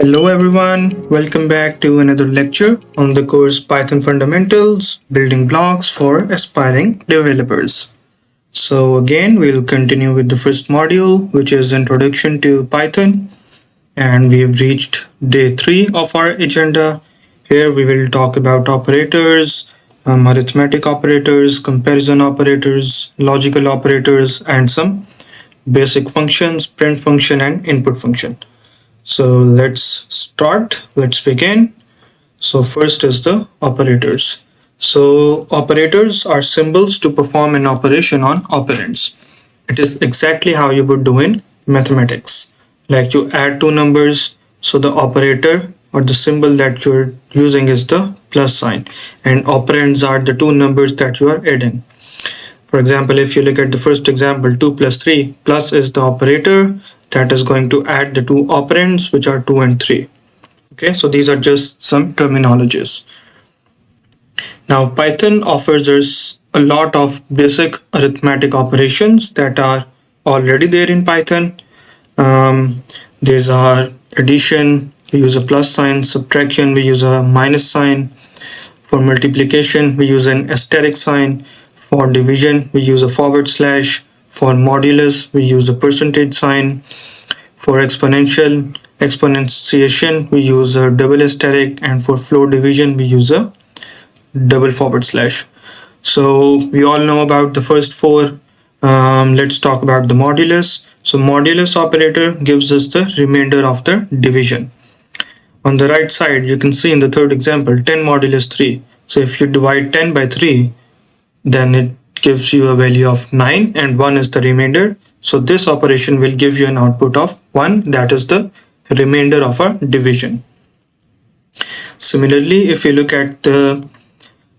Hello everyone, welcome back to another lecture on the course Python Fundamentals, Building Blocks for Aspiring Developers. So again, we'll continue with the first module, which is Introduction to Python, and we've reached day 3 of our agenda. Here we will talk about operators, arithmetic operators, comparison operators, logical operators, and some basic functions, print function and input function. So let's begin. So first is the operators. So operators are symbols to perform an operation on operands. It is exactly how you would do in mathematics. Like you add two numbers, so the operator or the symbol that you're using is the plus sign, and operands are the two numbers that you are adding. For example, if you look at the first example, 2 plus 3, plus is the operator that is going to add the two operands, which are 2 and 3. Okay, so these are just some terminologies. Now Python offers us a lot of basic arithmetic operations that are already there in Python. These are addition, we use a plus sign; subtraction, we use a minus sign; for multiplication, we use an asterisk sign; for division, we use a forward slash; for modulus, we use a percentage sign; for exponentiation, we use a double asterisk; and for floor division, we use a double forward slash. So we all know about the first four. Let's talk about the modulus. So modulus operator gives us the remainder of the division. On the right side, you can see in the third example, 10 modulus 3. So if you divide 10 by 3, then it gives you a value of 9 and 1 is the remainder. So this operation will give you an output of 1, that is the remainder of a division. Similarly, if you look at the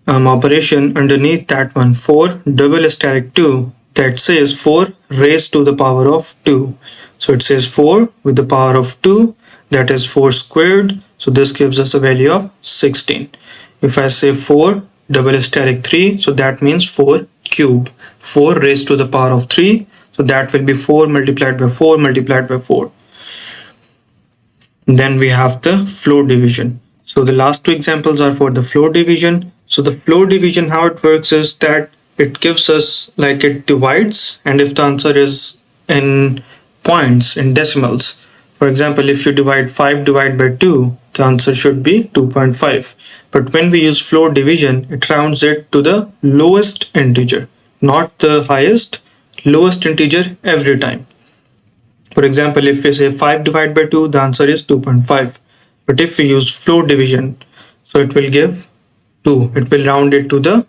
operation underneath that one, 4 double asterisk 2, that says 4 raised to the power of 2. So it says 4 with the power of 2, that is 4 squared. So this gives us a value of 16. If I say 4 double asterisk 3, so that means 4 cubed. 4 raised to the power of 3, so that will be 4 multiplied by 4 multiplied by 4. Then we have the floor division. So the last two examples are for the floor division. So the floor division, how it works is that it gives us, like, it divides, and if the answer is in points, in decimals, for example, if you divide 5 divided by 2, the answer should be 2.5. But when we use floor division, it rounds it to the lowest integer, not the highest, lowest integer every time. For example, if we say 5 divided by 2, the answer is 2.5. But if we use floor division, so it will give 2. It will round it to the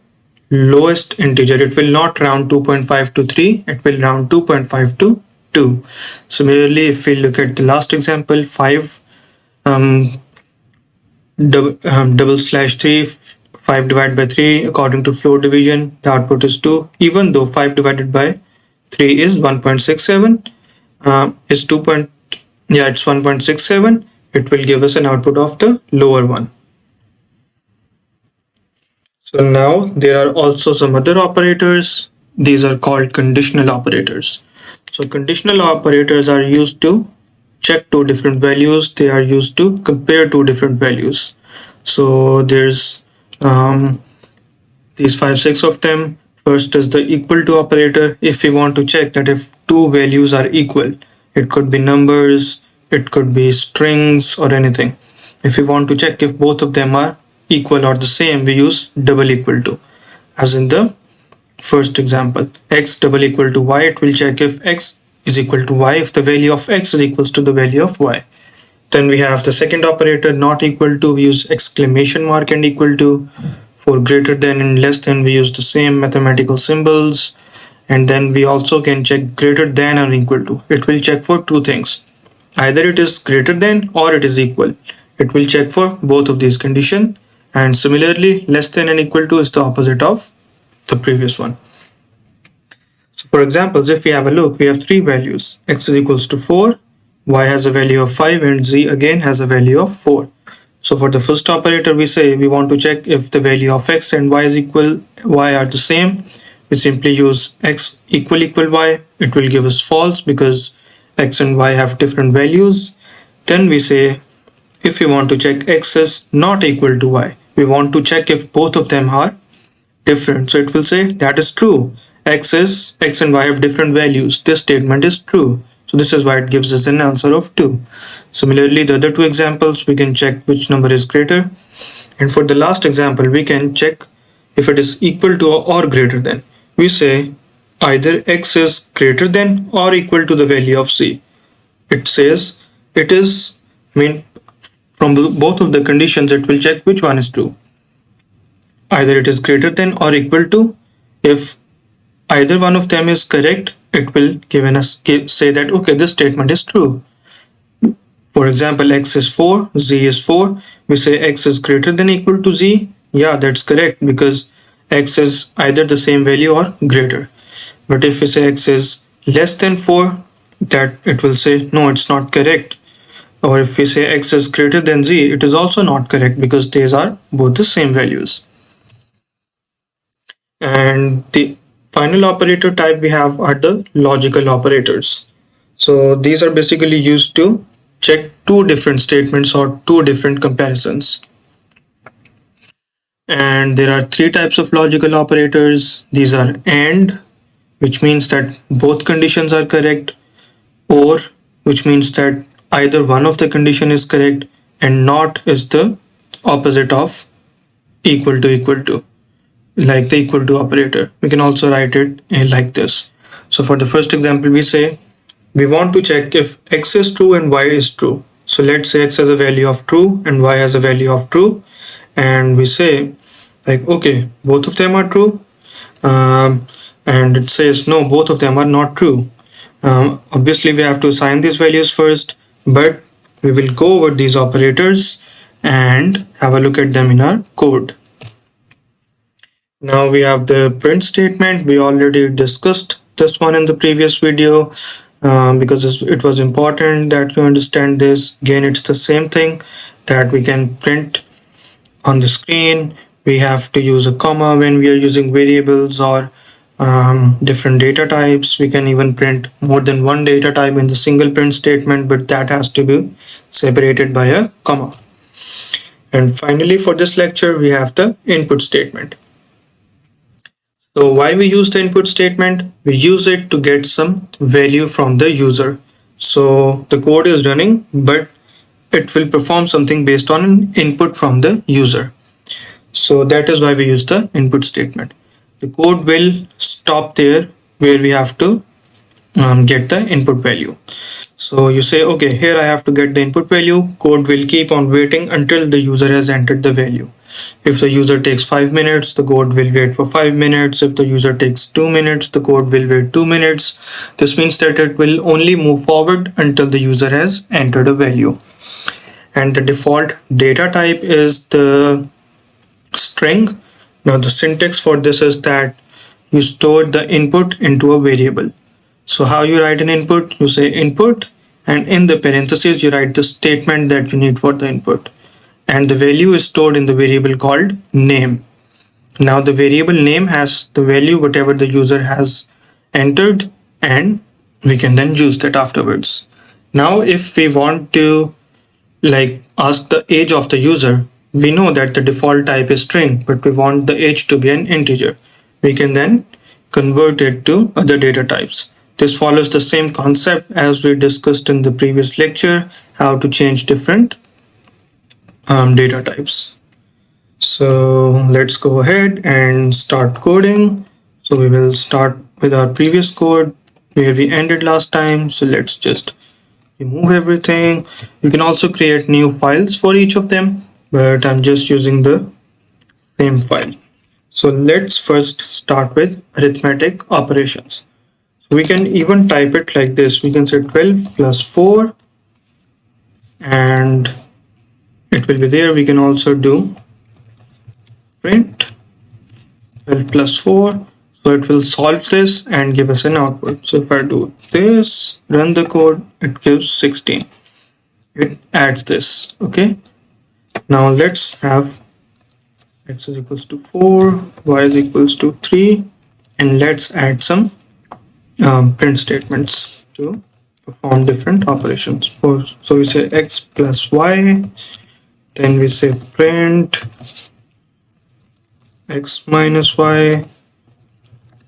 lowest integer. It will not round 2.5 to 3. It will round 2.5 to 2. Similarly, if we look at the last example, 5 double slash 3, 5 divided by 3, according to floor division, the output is 2. Even though 5 divided by 3 is 1.67, is 2. It's 1.67. It will give us an output of the lower one. So now there are also some other operators. These are called conditional operators. So conditional operators are used to check two different values. They are used to compare two different values. So there's these 5-6 of them. First is the equal to operator. If we want to check that if two values are equal, it could be numbers, it could be strings or anything. If we want to check if both of them are equal or the same, we use double equal to. As in the first example, x double equal to y, it will check if x is equal to y, if the value of x is equals to the value of y. Then we have the second operator, not equal to, we use exclamation mark and equal to. For greater than and less than, we use the same mathematical symbols. And then we also can check greater than or equal to. It will check for two things. Either it is greater than or it is equal. It will check for both of these conditions. And similarly, less than and equal to is the opposite of the previous one. So for examples, if we have a look, we have three values. X is equals to 4, y has a value of 5, and z again has a value of 4. So for the first operator, we say we want to check if the value of x and y are the same. We simply use x equal y. It will give us false because x and y have different values. Then we say if we want to check x is not equal to y, we want to check if both of them are different. So it will say that is true. X and y have different values. This statement is true. So this is why it gives us an answer of 2. Similarly, the other two examples, we can check which number is greater. And for the last example, we can check if it is equal to or greater than. We say either x is greater than or equal to the value of c. It says it is, from both of the conditions, it will check which one is true. Either it is greater than or equal to. If either one of them is correct, it will say that okay, this statement is true. For example, x is 4, z is 4. We say x is greater than or equal to z. Yeah, that's correct, because x is either the same value or greater. But if we say x is less than 4, that it will say no, it's not correct. Or if we say x is greater than z, it is also not correct, because these are both the same values. And the final operator type we have are the logical operators. So these are basically used to check two different statements or two different comparisons. And there are three types of logical operators. These are AND, which means that both conditions are correct, OR, which means that either one of the condition is correct, and NOT is the opposite of equal to, like the equal to operator. We can also write it like this. So for the first example, we say we want to check if x is true and y is true. So let's say x has a value of true and y has a value of true, and we say like okay, both of them are true, and it says no, both of them are not true. Obviously we have to assign these values first, but we will go over these operators and have a look at them in our code. Now we have the print statement. We already discussed this one in the previous video because it was important that you understand this. Again, it's the same thing that we can print on the screen. We have to use a comma when we are using variables or different data types. We can even print more than one data type in the single print statement, but that has to be separated by a comma. And finally, for this lecture, we have the input statement. So why we use the input statement? We use it to get some value from the user. So the code is running, but it will perform something based on an input from the user. So that is why we use the input statement. The code will stop there where we have to get the input value. So you say, okay, here I have to get the input value. Code will keep on waiting until the user has entered the value. If the user takes 5 minutes, the code will wait for 5 minutes. If the user takes 2 minutes, the code will wait 2 minutes. This means that it will only move forward until the user has entered a value. And the default data type is the string. Now the syntax for this is that you store the input into a variable. So how you write an input? You say input, and in the parentheses you write the statement that you need for the input. And the value is stored in the variable called name. Now the variable name has the value whatever the user has entered, and we can then use that afterwards. Now if we want to ask the age of the user, we know that the default type is string, but we want the age to be an integer. We can then convert it to other data types. This follows the same concept as we discussed in the previous lecture, how to change different data types. So let's go ahead and start coding. So we will start with our previous code where we ended last time. So let's just remove everything. You can also create new files for each of them, but I'm just using the same file. So let's first start with arithmetic operations. So we can even type it like this. We can say 12 plus 4 and it will be there. We can also do print 12 plus 4. So it will solve this and give us an output. So if I do this, run the code, it gives 16. It adds this. Okay. Now let's have x is equals to 4, y is equals to 3, and let's add some print statements to perform different operations. So we say x plus y, then we say print x minus y,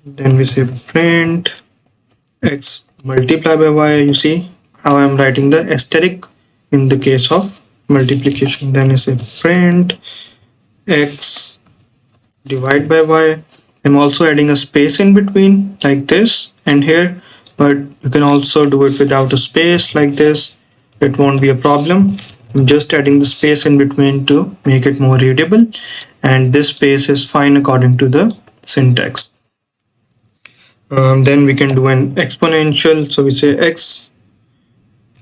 then we say print x multiplied by y. You see how I'm writing the asterisk in the case of multiplication. Then I say print x divide by y. I'm also adding a space in between like this and here, but you can also do it without a space like this. It won't be a problem. I'm just adding the space in between to make it more readable, and this space is fine according to the syntax. Then we can do an exponential. So we say x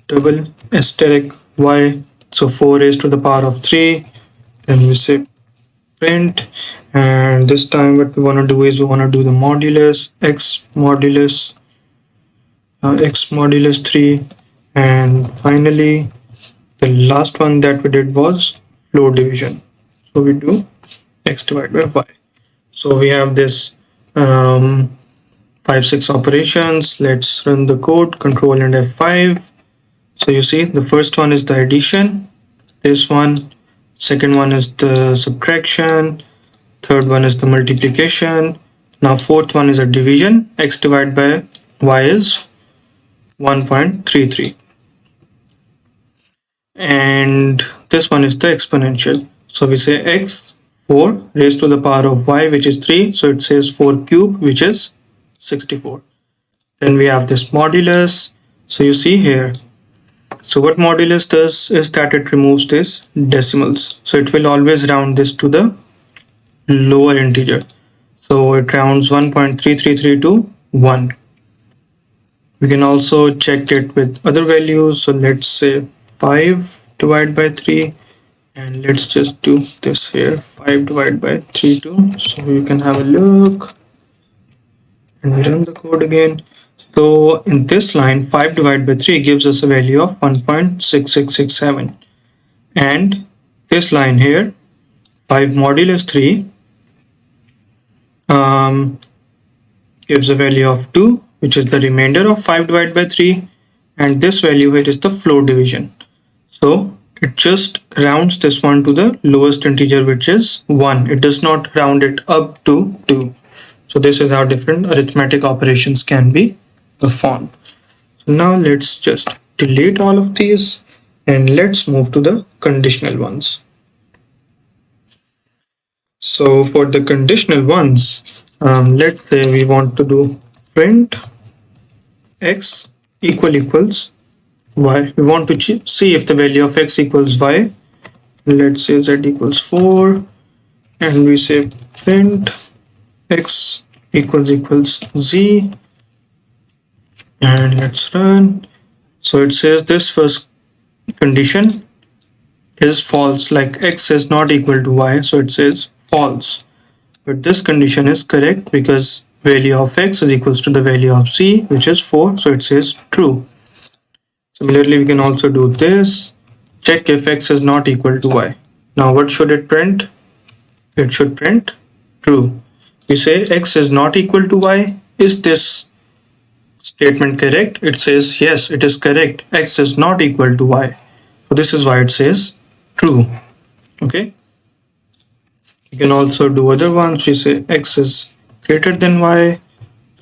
double asterisk y, so 4 raised to the power of 3. Then we say print, and this time what we want to do is we want to do the modulus x modulus 3, and finally the last one that we did was floor division. So we do x divided by y. So we have this 5-6 operations. Let's run the code. Control and F5. So you see the first one is the addition, this one, second one is the subtraction, third one is the multiplication. Now fourth one is a division. X divided by y is 1.33, and this one is the exponential. So we say x 4 raised to the power of y, which is 3, so it says 4 cube, which is 64. Then we have this modulus. So you see here, so what modulus does is that it removes this decimals, so it will always round this to the lower integer. So it rounds 1.333 to 1. We can also check it with other values. So let's say 5 divided by 3, and let's just do this here, 5 divided by 3 too. So you can have a look, and we run the code again. So in this line, 5 divided by 3 gives us a value of 1.6667, and this line here, 5 modulus 3 gives a value of 2, which is the remainder of 5 divided by 3, and this value here is the floor division. So it just rounds this one to the lowest integer, which is 1. It does not round it up to 2. So this is how different arithmetic operations can be performed. So now let's just delete all of these and let's move to the conditional ones. So for the conditional ones, let's say we want to do print x equals y. We want to see if the value of x equals y. Let's say z equals 4, and we say print x equals z, and let's run. So it says this first condition is false, like x is not equal to y, so it says false. But this condition is correct because value of x is equals to the value of z, which is 4, so it says true. Similarly, we can also do this, check if x is not equal to y. Now what should it print? It should print true. We say x is not equal to y. Is this statement correct? It says yes, it is correct. X is not equal to y. So this is why it says true. Okay. You can also do other ones. We say x is greater than y.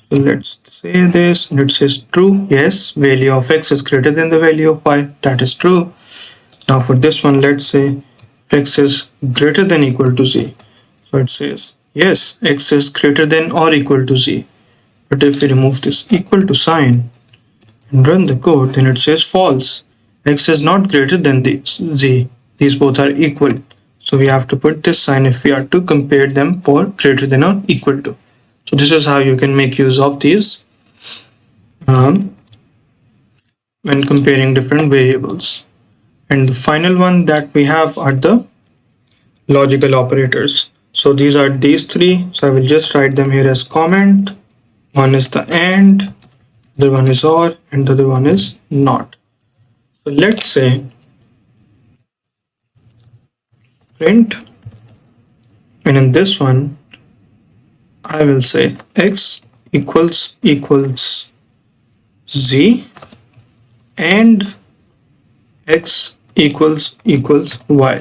So let's say this, and it says true. Yes, value of x is greater than the value of y. That is true. Now for this one, let's say x is greater than equal to z. So it says yes, x is greater than or equal to z. But if we remove this equal to sign and run the code, then it says false. X is not greater than z. These both are equal. So we have to put this sign if we are to compare them for greater than or equal to. So this is how you can make use of these when comparing different variables. And the final one that we have are the logical operators. So these are these three. So I will just write them here as comment. One is the AND, the other one is OR, and the other one is NOT. So let's say print, and in this one I will say x equals z, and x equals y.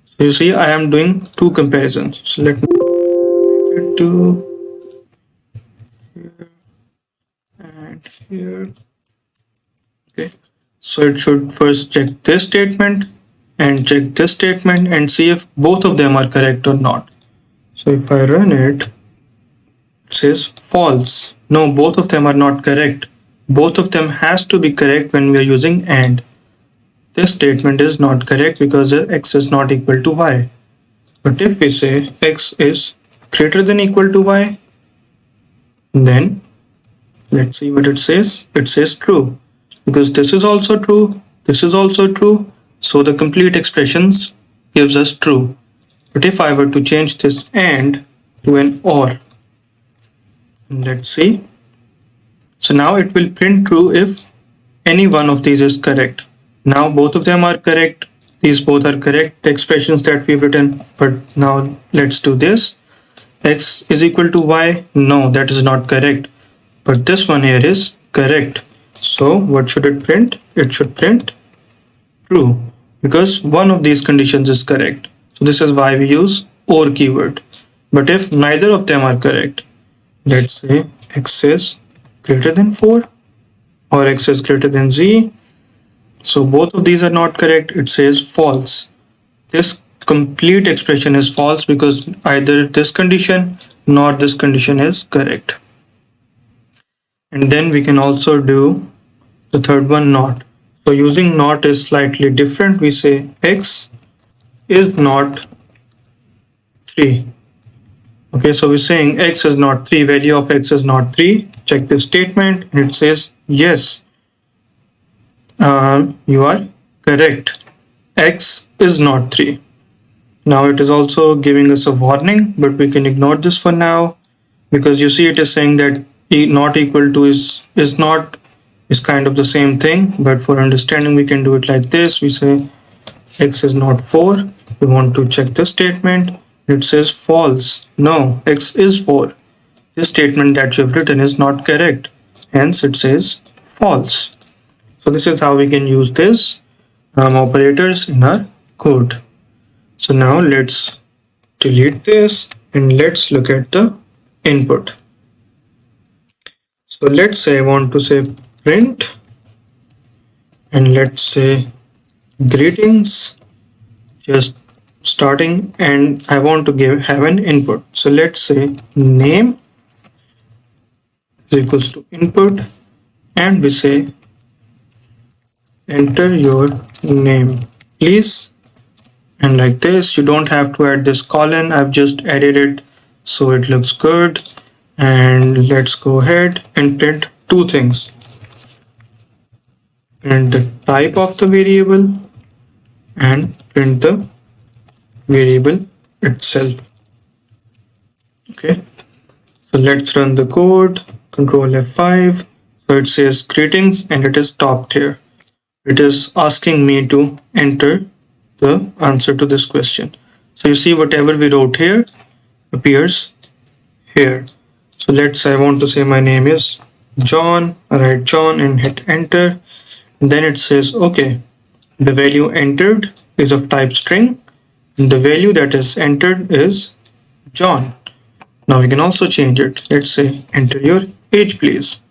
So you see I am doing two comparisons. So let me make it to here and here. Okay, so it should first check this statement and check this statement and see if both of them are correct or not. So if I run it, it says false. No, both of them are not correct. Both of them has to be correct when we are using AND. This statement is not correct because x is not equal to y. But if we say x is greater than equal to y, then let's see what it says. It says true because this is also true, this is also true. So the complete expressions gives us true. But if I were to change this AND to an OR, let's see. So now it will print true if any one of these is correct. Now both of them are correct. These both are correct, the expressions that we've written. But now let's do this. X is equal to y. No, that is not correct. But this one here is correct. So what should it print? It should print true because one of these conditions is correct. So this is why we use OR keyword. But if neither of them are correct, let's say x is greater than 4 or x is greater than z. So both of these are not correct. It says false. This complete expression is false because either this condition nor this condition is correct. And then we can also do the third one, not. So using not is slightly different. We say x is not 3. Okay, so we're saying x is not 3, value of x is not 3. Check this statement and it says yes, you are correct. X is not 3. Now it is also giving us a warning, but we can ignore this for now because you see it is saying that not equal to is kind of the same thing. But for understanding we can do it like this. We say x is not 4. We want to check this statement. It says false. No, x is 4. This statement that you have written is not correct. Hence it says false. So this is how we can use this operators in our code. So now let's delete this and let's look at the input. So let's say I want to say print and let's say greetings, just starting, and I want to have an input. So let's say name is equals to input and we say enter your name please. And like this, you don't have to add this colon. I've just added it so it looks good. And let's go ahead and print two things. Print the type of the variable and print the variable itself. Okay, so let's run the code. Control F5. So it says greetings and it is stopped here. It is asking me to enter the answer to this question. So you see whatever we wrote here appears here. So let's say I want to say my name is John. I write John and hit enter. And then it says okay, the value entered is of type string and the value that is entered is John. Now we can also change it. Let's say enter your age please.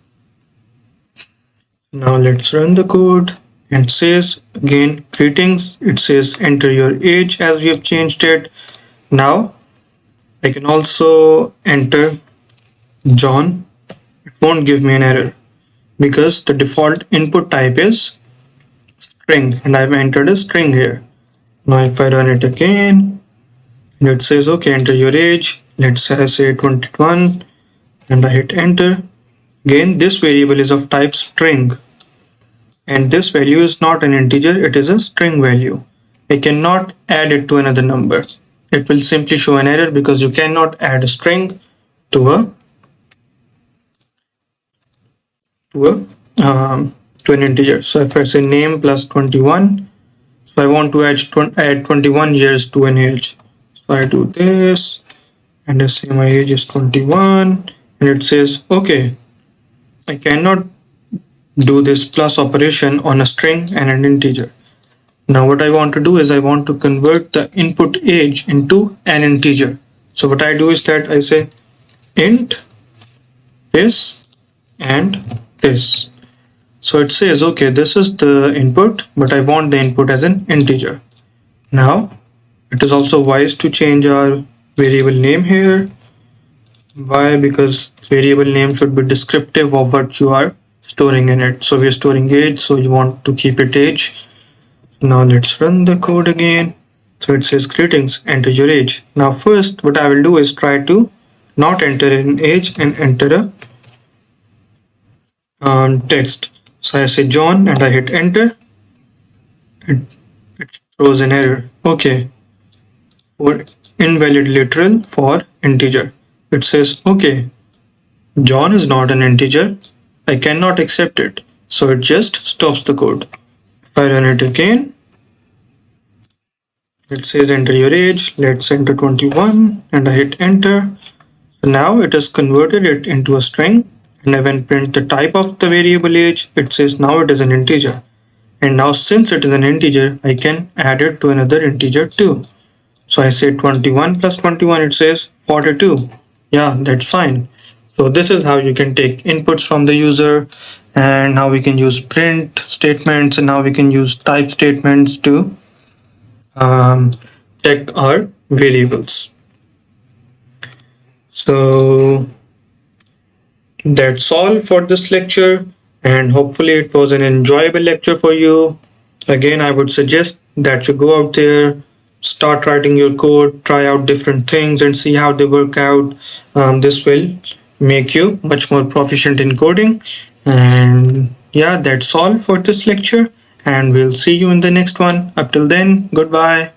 Now let's run the code. And it says again greetings. It says enter your age as we have changed it. Now I can also enter John. It won't give me an error because the default input type is string and I've entered a string here. Now if I run it again and it says okay, enter your age. Let's say 21 and I hit enter. Again this variable is of type string. And this value is not an integer, it is a string value. I cannot add it to another number. It will simply show an error because you cannot add a string to an integer. So if I say name plus 21, so I want to add 21 years to an age. So I do this and I say my age is 21 and it says okay, I cannot do this plus operation on a string and an integer. Now what I want to do is I want to convert the input age into an integer. So what I do is that I say int this and this. So it says, okay, this is the input, but I want the input as an integer. Now it is also wise to change our variable name here. Why? Because variable name should be descriptive of what you are storing in it. So we are storing age, so you want to keep it age. Now let's run the code again. So it says greetings, enter your age. Now first what I will do is try to not enter an age and enter a text. So I say John and I hit enter. It throws an error. Okay, for invalid literal for integer. It says, okay, John is not an integer. I cannot accept it. So it just stops the code. If I run it again, it says enter your age. Let's enter 21 and I hit enter. So now it has converted it into a string, and I when print the type of the variable age, it says now it is an integer. And now since it is an integer, I can add it to another integer too. So I say 21 plus 21, it says 42. Yeah, that's fine. So this is how you can take inputs from the user, and how we can use print statements, and how we can use type statements to check our variables. So that's all for this lecture, and hopefully it was an enjoyable lecture for you. Again, I would suggest that you go out there, start writing your code, try out different things and see how they work out. This will make you much more proficient in coding. And yeah, that's all for this lecture, and we'll see you in the next one. Up till then, goodbye.